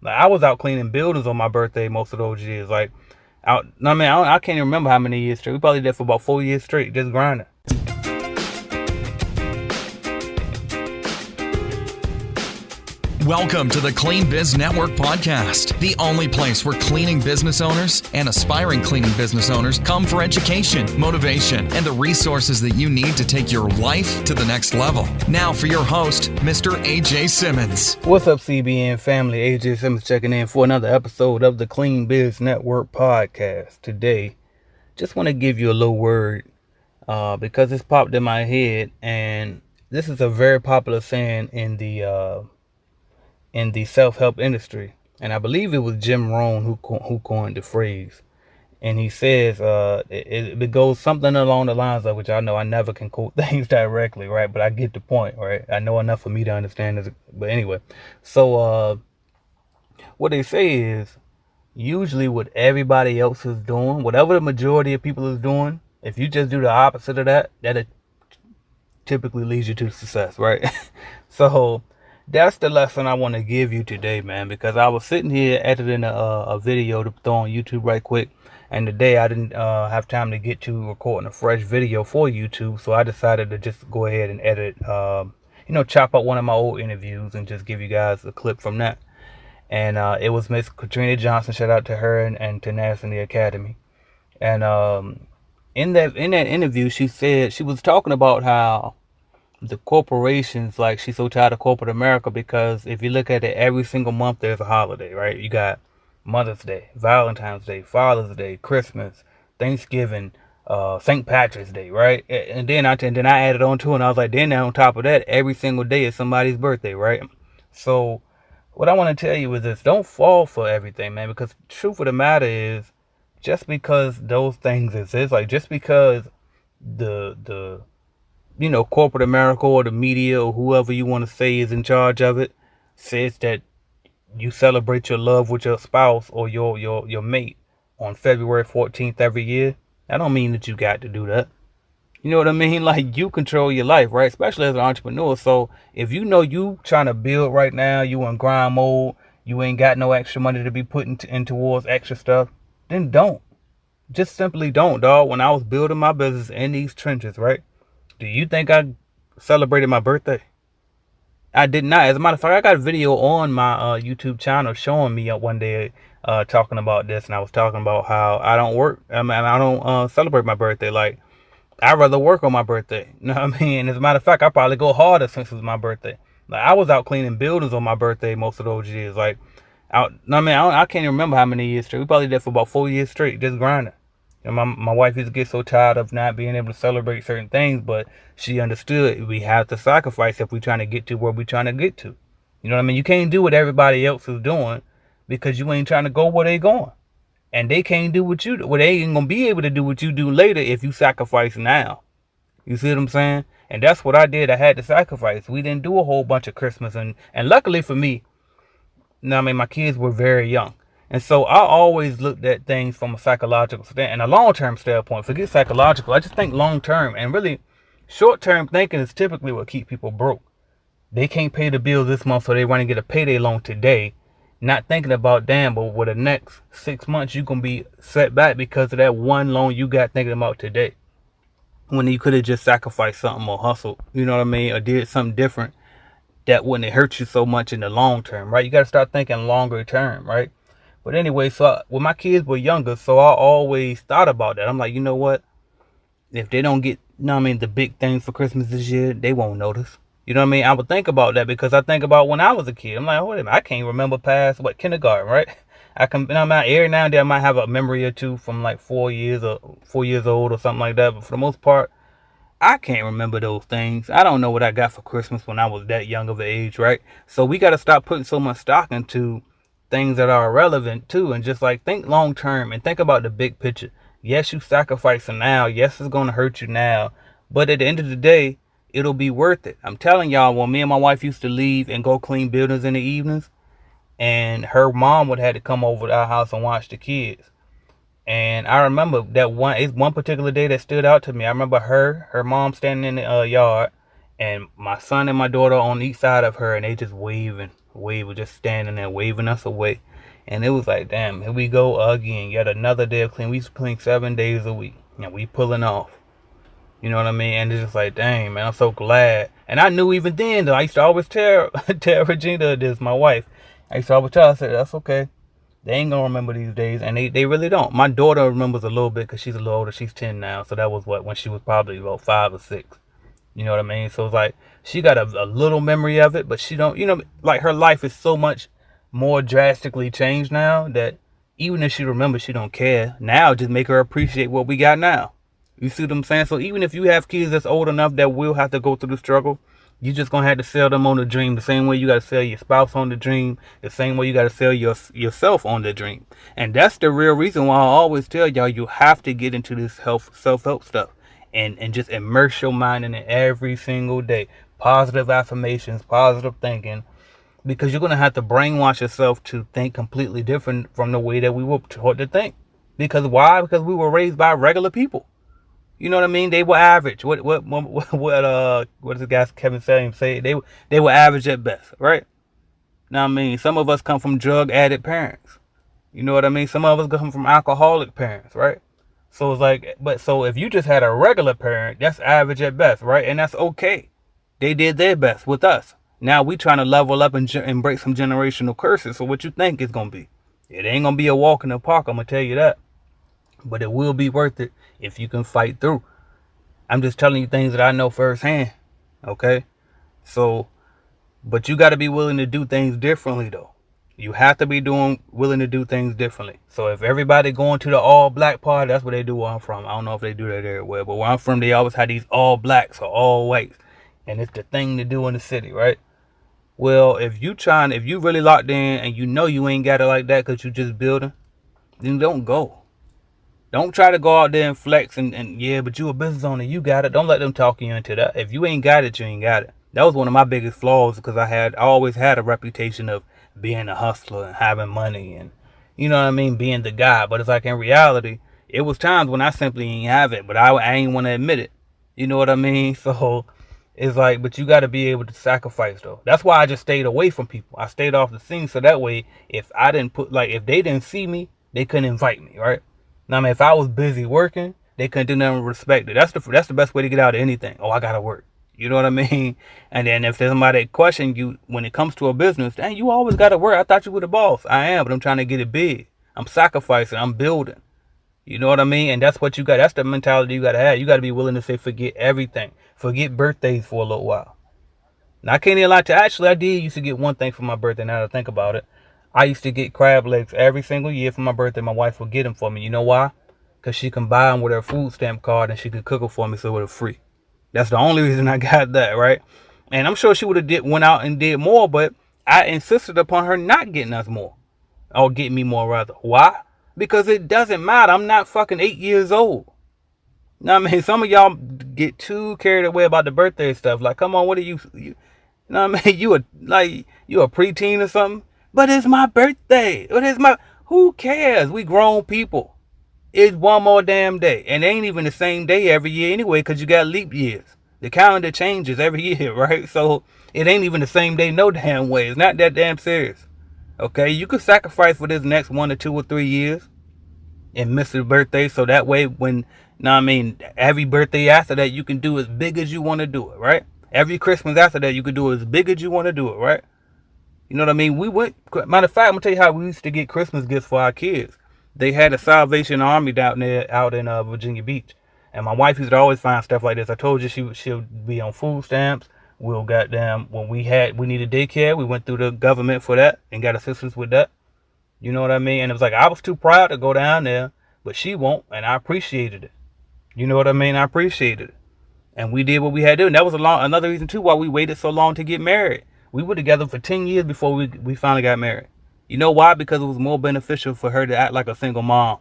Like I was out cleaning buildings on my birthday most of those years. Like, out. I mean, I can't even remember how many years straight. We probably did for about 4 years straight, just grinding. Welcome to the Clean Biz Network podcast, the only place where cleaning business owners and aspiring cleaning business owners come for education, motivation, and the resources that you need to take your life to the next level. Now for your host, Mr. AJ Simmons. What's up, CBN family? AJ Simmons checking in for another episode of the Clean Biz Network podcast. Today, just want to give you a little word because it's popped in my head, and this is a very popular saying in the self-help industry, and I believe it was Jim Rohn who coined the phrase. And he says it goes something along the lines of, which I know I never can quote things directly, right? But I get the point, right? I know enough for me to understand this. But anyway, so what they say is usually what everybody else is doing, whatever the majority of people is doing, if you just do the opposite of that, that typically leads you to success, right? So that's the lesson I want to give you today, man, because I was sitting here editing a video to throw on YouTube right quick, and today I didn't have time to get to recording a fresh video for YouTube, so I decided to just go ahead and edit, chop up one of my old interviews and just give you guys a clip from that. And it was Miss Katrina Johnson. Shout out to her and to Nas in the Academy. And in that interview, she said she was talking about how the corporations, like, she's so tired of corporate America because if you look at it, every single month there's a holiday, right? You got Mother's Day, Valentine's Day, Father's Day, Christmas, Thanksgiving, St. Patrick's Day, right? And then I added on to it, and I was like, then on top of that, every single day is somebody's birthday, right? So what I want to tell you is this: don't fall for everything, man, because the truth of the matter is, just because those things exist, like just because the corporate America or the media or whoever you want to say is in charge of it says that you celebrate your love with your spouse or your mate on February 14th every year, that don't mean that you got to do that. You know what I mean? Like, you control your life, right? Especially as an entrepreneur. So if you know you trying to build right now, you in grind mode, you ain't got no extra money to be putting in towards extra stuff, then don't. Just simply don't, dog. When I was building my business in these trenches, right? Do you think I celebrated my birthday? I did not. As a matter of fact, I got a video on my YouTube channel showing me one day talking about this, and I was talking about how I don't work. I mean, I don't celebrate my birthday. Like, I'd rather work on my birthday. You know what I mean? As a matter of fact, I probably go harder since it was my birthday. Like, I was out cleaning buildings on my birthday most of those years. Like, I can't even remember how many years straight. We probably did for about 4 years straight, just grinding. And my wife used to get so tired of not being able to celebrate certain things, but she understood we have to sacrifice if we're trying to get to where we're trying to get to. You know what I mean? You can't do what everybody else is doing because you ain't trying to go where they going. And they can't do what you do. Well, they ain't gonna be able to do what you do later if you sacrifice now. You see what I'm saying? And that's what I did. I had to sacrifice. We didn't do a whole bunch of Christmas, and luckily for me, my kids were very young. And so I always looked at things from a psychological and a long-term standpoint. Forget psychological. I just think long-term, and really short-term thinking is typically what keeps people broke. They can't pay the bill this month, so they want to get a payday loan today, not thinking about, damn, but with the next 6 months, you're going to be set back because of that one loan you got thinking about today. When you could have just sacrificed something or hustled, you know what I mean, or did something different that wouldn't hurt you so much in the long term, right? You got to start thinking longer term, right? But anyway, so when my kids were younger, so I always thought about that. I'm like, you know what? If they don't get, the big things for Christmas this year, they won't notice. You know what I mean? I would think about that because I think about when I was a kid. I'm like, wait a minute, I can't remember past, kindergarten, right? Every now and then I might have a memory or two from like 4 years old or something like that. But for the most part, I can't remember those things. I don't know what I got for Christmas when I was that young of an age, right? So we got to stop putting so much stock into things that are irrelevant too, and just like think long term and think about the big picture. Yes, you sacrificing now. Yes, it's going to hurt you now, but at the end of the day, it'll be worth it. I'm telling y'all, when me and my wife used to leave and go clean buildings in the evenings, and her mom would have to come over to our house and watch the kids. And I remember that one particular day that stood out to me. I remember her mom standing in the yard, and my son and my daughter on each side of her, and they just waving Wade was just standing there waving us away. And it was like, damn, here we go again. Yet another day of clean. We used to clean 7 days a week. And we pulling off. You know what I mean? And it's just like, dang, man, I'm so glad. And I knew even then, though, I used to always tell Regina this, my wife. I used to always tell her, I said, that's okay. They ain't gonna remember these days, and they really don't. My daughter remembers a little bit because she's a little older. She's 10 now, so that was when she was probably about 5 or 6. You know what I mean? So it's like she got a little memory of it, but she don't. Like her life is so much more drastically changed now that even if she remembers, she don't care. Now, just make her appreciate what we got now. You see what I'm saying? So even if you have kids that's old enough that will have to go through the struggle, you just gonna have to sell them on the dream the same way you gotta sell your spouse on the dream, the same way you gotta sell yourself on the dream. And that's the real reason why I always tell y'all you have to get into this self-help stuff and just immerse your mind in it every single day. Positive affirmations, positive thinking, because you're gonna have to brainwash yourself to think completely different from the way that we were taught to think. Because why? Because we were raised by regular people. You know what I mean? They were average. What does the guy Kevin Samuels say? They were average at best, right? Now I mean, some of us come from drug addict parents. You know what I mean? Some of us come from alcoholic parents, right? So it's like, so if you just had a regular parent, that's average at best, right? And that's okay. They did their best with us. Now we trying to level up and break some generational curses. So what you think it's gonna be? It ain't gonna be a walk in the park. I'm gonna tell you that. But it will be worth it if you can fight through. I'm just telling you things that I know firsthand. Okay? So, but you got to be willing to do things differently, though. You have to be willing to do things differently. So if everybody going to the all black party, that's what they do where I'm from. I don't know if they do that everywhere, but where I'm from, they always have these all blacks or all whites. And it's the thing to do in the city, right? Well, if you really locked in and you know you ain't got it like that because you just building, then don't go. Don't try to go out there and flex and yeah, but you a business owner, you got it. Don't let them talk you into that. If you ain't got it, you ain't got it. That was one of my biggest flaws because I always had a reputation of being a hustler and having money and, you know what I mean, being the guy. But it's like in reality, it was times when I simply ain't have it, but I ain't want to admit it. You know what I mean? So it's like, but you got to be able to sacrifice though. That's why I just stayed away from people. I stayed off the scene so that way if they didn't see me, they couldn't invite me, right? Now, I mean, if I was busy working, they couldn't do nothing respect it. That's the best way to get out of anything. Oh, I gotta work. You know what I mean? And then if there's somebody question you when it comes to a business, dang, you always gotta work. I thought you were the boss. I am, but I'm trying to get it big. I'm sacrificing. I'm building. You know what I mean? And that's what you got. That's the mentality you gotta have. You gotta be willing to say forget everything. Forget birthdays for a little while. Now, I can't even lie to you. Actually, I did used to get one thing for my birthday. Now that I think about it. I used to get crab legs every single year for my birthday. My wife would get them for me. You know why? Because she can buy them with her food stamp card and she could cook them for me so it was free. That's the only reason I got that, right? And I'm sure she would have went out and did more, but I insisted upon her not getting us more. Or getting me more, rather. Why? Because it doesn't matter. I'm not fucking 8 years old. Now, I mean, some of y'all get too carried away about the birthday stuff. Like, come on, what are you know what I mean? You a preteen or something? But it's my birthday. Who cares? We grown people. It's one more damn day. And it ain't even the same day every year anyway, because you got leap years. The calendar changes every year, right? So it ain't even the same day no damn way. It's not that damn serious. Okay? You could sacrifice for this next 1 or 2 or 3 years and miss your birthday. So that way every birthday after that, you can do as big as you want to do it, right? Every Christmas after that, you can do it as big as you want to do it, right? You know what I mean? Matter of fact, I'm going to tell you how we used to get Christmas gifts for our kids. They had a Salvation Army down there out in Virginia Beach. And my wife used to always find stuff like this. I told you she'll be on food stamps. When we needed daycare, we went through the government for that and got assistance with that. You know what I mean? And it was like, I was too proud to go down there, but she won't. And I appreciated it. You know what I mean? I appreciated it. And we did what we had to do. And that was another reason too why we waited so long to get married. We were together for 10 years before we finally got married. You know why? Because it was more beneficial for her to act like a single mom.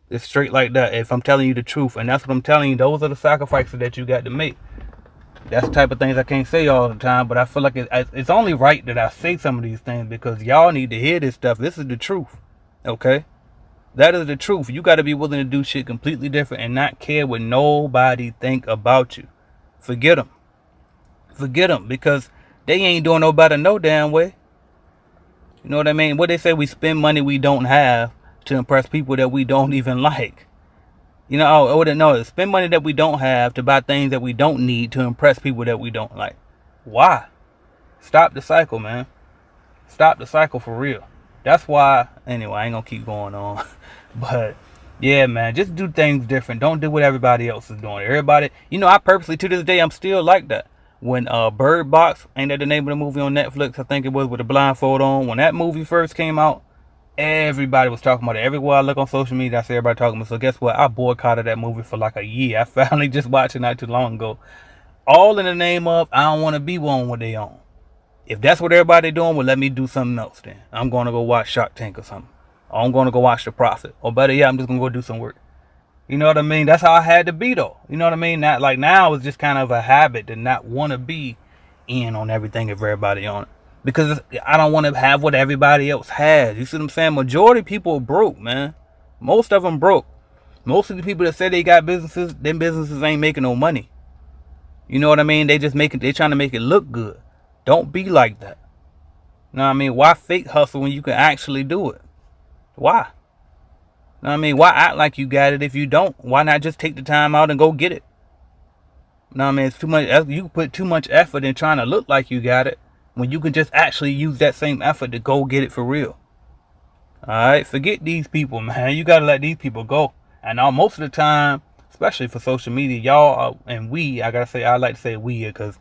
It's straight like that. If I'm telling you the truth, and that's what I'm telling you, those are the sacrifices that you got to make. That's the type of things I can't say all the time, but I feel like it's only right that I say some of these things because y'all need to hear this stuff. This is the truth. Okay? That is the truth. You got to be willing to do shit completely different and not care what nobody think about you. Forget them. Forget them because They ain't doing no better no damn way. You know what I mean? What they say, we spend money we don't have to impress people that we don't even like. You know, I wouldn't know. Spend money that we don't have to buy things that we don't need to impress people that we don't like. Why? Stop the cycle, man. Stop the cycle for real. That's why, anyway, I ain't gonna keep going on. But, yeah, man, just do things different. Don't do what everybody else is doing. Everybody, you know, I purposely, to this day, I'm still like that. When Bird Box, ain't that the name of the movie on Netflix? I think it was, with the blindfold on. When that movie first came out, everybody was talking about it. Everywhere I look on social media, I see everybody talking about it. So guess what? I boycotted that movie for like a year. I finally just watched it not too long ago. All in the name of, I don't want to be one what they own. If that's what everybody doing, well, let me do something else then. I'm going to go watch Shark Tank or something. Or I'm going to go watch The Prophet. Or better yet, I'm just going to go do some work. You know what I mean? That's how I had to be, though. You know what I mean? Not like now, it's just kind of a habit to not want to be in on everything if everybody on it. Because I don't want to have what everybody else has. You see what I'm saying? Majority of people are broke, man. Most of them broke. Most of the people that say they got businesses, them businesses ain't making no money. You know what I mean? They trying to make it look good. Don't be like that. You know what I mean? Why fake hustle when you can actually do it? Why? You know what I mean? Why act like you got it if you don't? Why not just take the time out and go get it? You know what I mean? It's too much. You put too much effort in trying to look like you got it when you can just actually use that same effort to go get it for real. Alright? Forget these people, man. You gotta let these people go. And most of the time, especially for social media, y'all and we, I like to say we here because,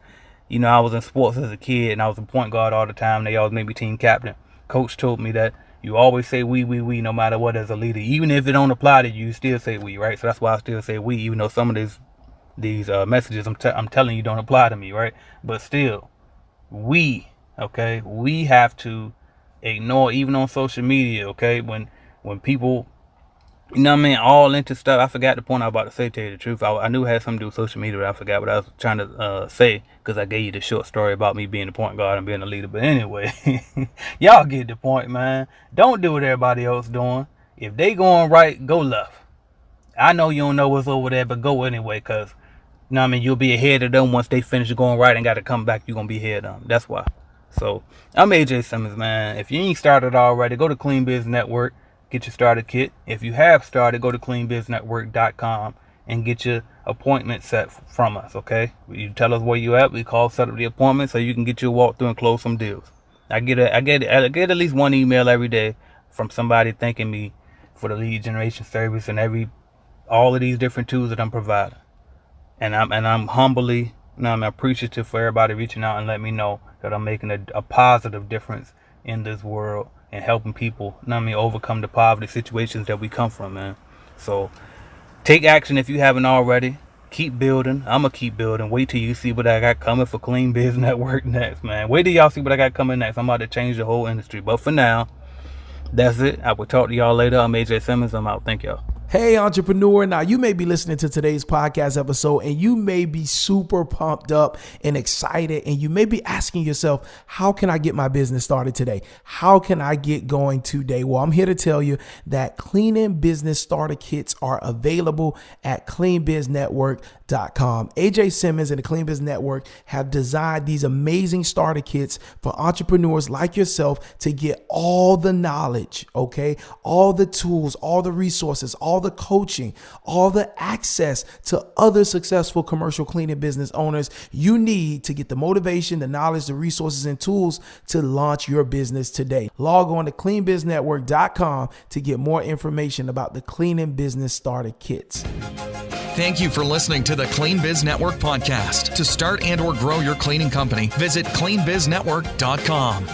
you know, I was in sports as a kid and I was a point guard all the time. They always made me team captain. Coach told me that you always say we no matter what as a leader. Even if it don't apply to you, you still say we, right? So that's why I still say we, even though some of these messages I'm telling you don't apply to me, right? But still, we have to ignore, even on social media, okay? When people, you know what I mean, all into stuff. I forgot the point I was about to say, to tell you the truth. I knew it had something to do with social media, but I forgot what I was trying to say, because I gave you the short story about me being the point guard and being a leader. But anyway, y'all get the point, man. Don't do what everybody else doing. If they going right, go left. I know you don't know what's over there, but go anyway, because, you know what I mean, you'll be ahead of them once they finish going right and got to come back. You're going to be ahead of them. That's why. So, I'm AJ Simmons, man. If you ain't started already, go to Clean Biz Network. Get your starter kit. If you have started, go to cleanbiznetwork.com and get your appointment set from us, okay? You tell us where you at. We set up the appointment so you can get your walkthrough and close some deals. I get at least one email every day from somebody thanking me for the lead generation service and all of these different tools that I'm providing. And I'm humbly, I'm appreciative for everybody reaching out and letting me know that I'm making a positive difference in this world and helping people, overcome the poverty situations that we come from, man. So take action if you haven't already. Keep building. I'm going to keep building. Wait till you see what I got coming for Clean Biz Network next, man. Wait till y'all see what I got coming next. I'm about to change the whole industry. But for now, that's it. I will talk to y'all later. I'm AJ Simmons. I'm out. Thank y'all. Hey, entrepreneur. Now, you may be listening to today's podcast episode and you may be super pumped up and excited. And you may be asking yourself, how can I get my business started today? How can I get going today? Well, I'm here to tell you that cleaning business starter kits are available at cleanbiznetwork.com. AJ Simmons and the Clean Biz Network have designed these amazing starter kits for entrepreneurs like yourself to get all the knowledge, okay? All the tools, all the resources, all the coaching, all the access to other successful commercial cleaning business owners you need to get the motivation, the knowledge, the resources, and tools to launch your business today. Log on to cleanbiznetwork.com to get more information about the cleaning business starter kits. Thank you for listening to the Clean Biz Network podcast. To start and or grow your cleaning company, visit cleanbiznetwork.com.